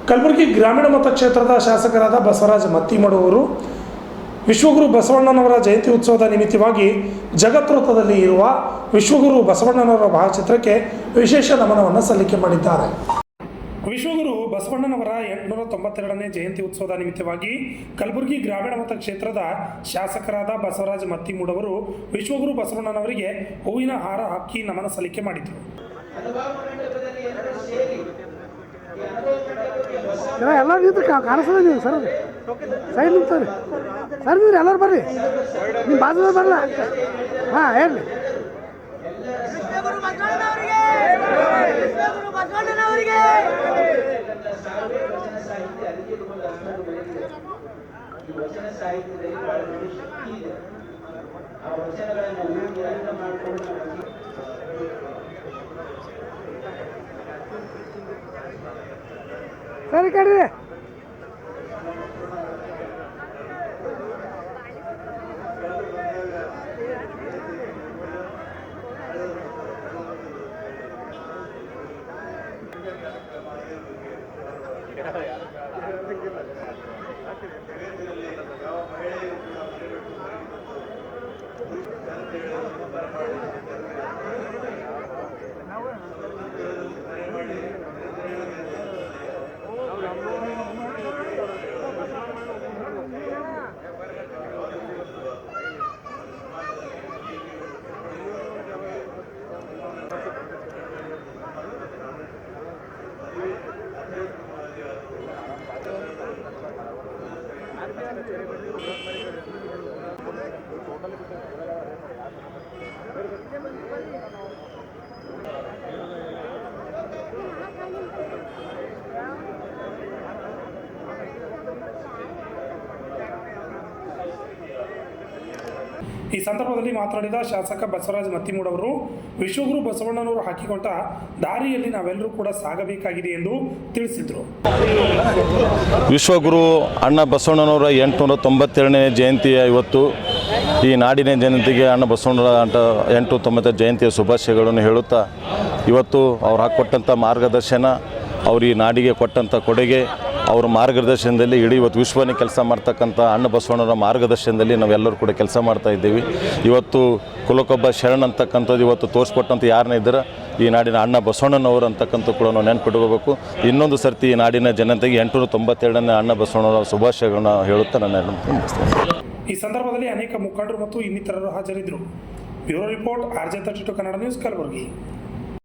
ಕಲಬುರಗಿ ಗ್ರಾಮೀಣ ಮತಕ್ಷೇತ್ರದ ಶಾಸಕರಾದ ಬಸವರಾಜ ಮತ್ತಿಮಡುವರು ವಿಶ್ವಗುರು ಬಸವಣ್ಣನವರ ಜಯಂತಿ ಉತ್ಸವದ ನಿಮಿತ್ತವಾಗಿ ಜಗತ್ವೃತ್ತದಲ್ಲಿ ಇರುವ ವಿಶ್ವಗುರು ಬಸವಣ್ಣನವರ ಭಾವಚಿತ್ರಕ್ಕೆ ವಿಶೇಷ ನಮನವನ್ನು ಸಲ್ಲಿಕೆ ಮಾಡಿದ್ದಾರೆ. ವಿಶ್ವಗುರು ಬಸವಣ್ಣನವರ 892ನೇ ಜಯಂತಿ ಉತ್ಸವದ ನಿಮಿತ್ತವಾಗಿ ಕಲಬುರಗಿ ಗ್ರಾಮೀಣ ಮತಕ್ಷೇತ್ರದ ಶಾಸಕರಾದ ಬಸವರಾಜ ಮತ್ತಿಮೂಡವರು ವಿಶ್ವಗುರು ಬಸವಣ್ಣನವರಿಗೆ ಹೂವಿನ ಹಾರ ಹಾಕಿ ನಮನ ಸಲ್ಲಿಕೆ ಮಾಡಿದರು. ಎಲ್ಲರೂ ನಿಂತ್ರೆ ಕಾಣಿಸೋದ ನೀವು ಸರ್ ಸೈಡ್ ನಿಂತವ್ರಿ ಸರ್ ನಿಂತ್ರಿ ಎಲ್ಲರೂ ಬರ್ರಿ ನಿಮ್ಮ ಬಾಜು ಬರಲ್ಲ ಹಾಂ ಹೇಳಿ ಸರಿ ಕಡ್ರಿ ಈ ಸಂದರ್ಭದಲ್ಲಿ ಮಾತನಾಡಿದ ಶಾಸಕ ಬಸವರಾಜ ಮತ್ತಿಮೂಡವರು ವಿಶ್ವಗುರು ಬಸವಣ್ಣನವರು ಹಾಕಿಕೊಟ್ಟ ದಾರಿಯಲ್ಲಿ ನಾವೆಲ್ಲರೂ ಕೂಡ ಸಾಗಬೇಕಾಗಿದೆ ಎಂದು ತಿಳಿಸಿದರು. ವಿಶ್ವಗುರು ಅಣ್ಣ ಬಸವಣ್ಣನವರ 892ನೇ ಜಯಂತಿಯ ಇವತ್ತು ಈ ನಾಡಿನ ಜನತೆಗೆ ಅಣ್ಣ ಬಸವಣ್ಣನವರ 892 ಜಯಂತಿಯ ಶುಭಾಶಯಗಳನ್ನು ಹೇಳುತ್ತಾ ಇವತ್ತು ಅವ್ರು ಹಾಕಿಕೊಟ್ಟಂಥ ಮಾರ್ಗದರ್ಶನ ಅವರು ಈ ನಾಡಿಗೆ ಕೊಟ್ಟಂಥ ಕೊಡುಗೆ ಅವರ ಮಾರ್ಗದರ್ಶನದಲ್ಲಿ ಇಡೀ ಇವತ್ತು ವಿಶ್ವನೇ ಕೆಲಸ ಮಾಡ್ತಕ್ಕಂಥ ಅಣ್ಣ ಬಸವಣ್ಣನವರ ಮಾರ್ಗದರ್ಶನದಲ್ಲಿ ನಾವೆಲ್ಲರೂ ಕೂಡ ಕೆಲಸ ಮಾಡ್ತಾ ಇದ್ದೀವಿ. ಇವತ್ತು ಕುಲಕ್ಕೊಬ್ಬ ಶರಣ ಅಂತಕ್ಕಂಥದ್ದು ಇವತ್ತು ತೋರಿಸ್ಕೊಟ್ಟಂಥ ಯಾರನ್ನ ಇದ್ದರೆ ಈ ನಾಡಿನ ಅಣ್ಣ ಬಸವಣ್ಣನವರು ಅಂತಕ್ಕಂಥ ಕೂಡ ನಾವು ನೆನ್ಪಿಟ್ಕೋಬೇಕು. ಇನ್ನೊಂದು ಸರ್ತಿ ಈ ನಾಡಿನ ಜನತೆಗೆ 892ನೇ ಅಣ್ಣ ಬಸವಣ್ಣನವರ ಶುಭಾಶಯಗಳನ್ನು ಹೇಳುತ್ತಾ ನನ್ನ ಈ ಸಂದರ್ಭದಲ್ಲಿ ಅನೇಕ ಮುಖಂಡರು ಮತ್ತು ಇನ್ನಿತರರು ಹಾಜರಿದ್ದರು. Bureau report RJ32 Kannada news Kalaburagi.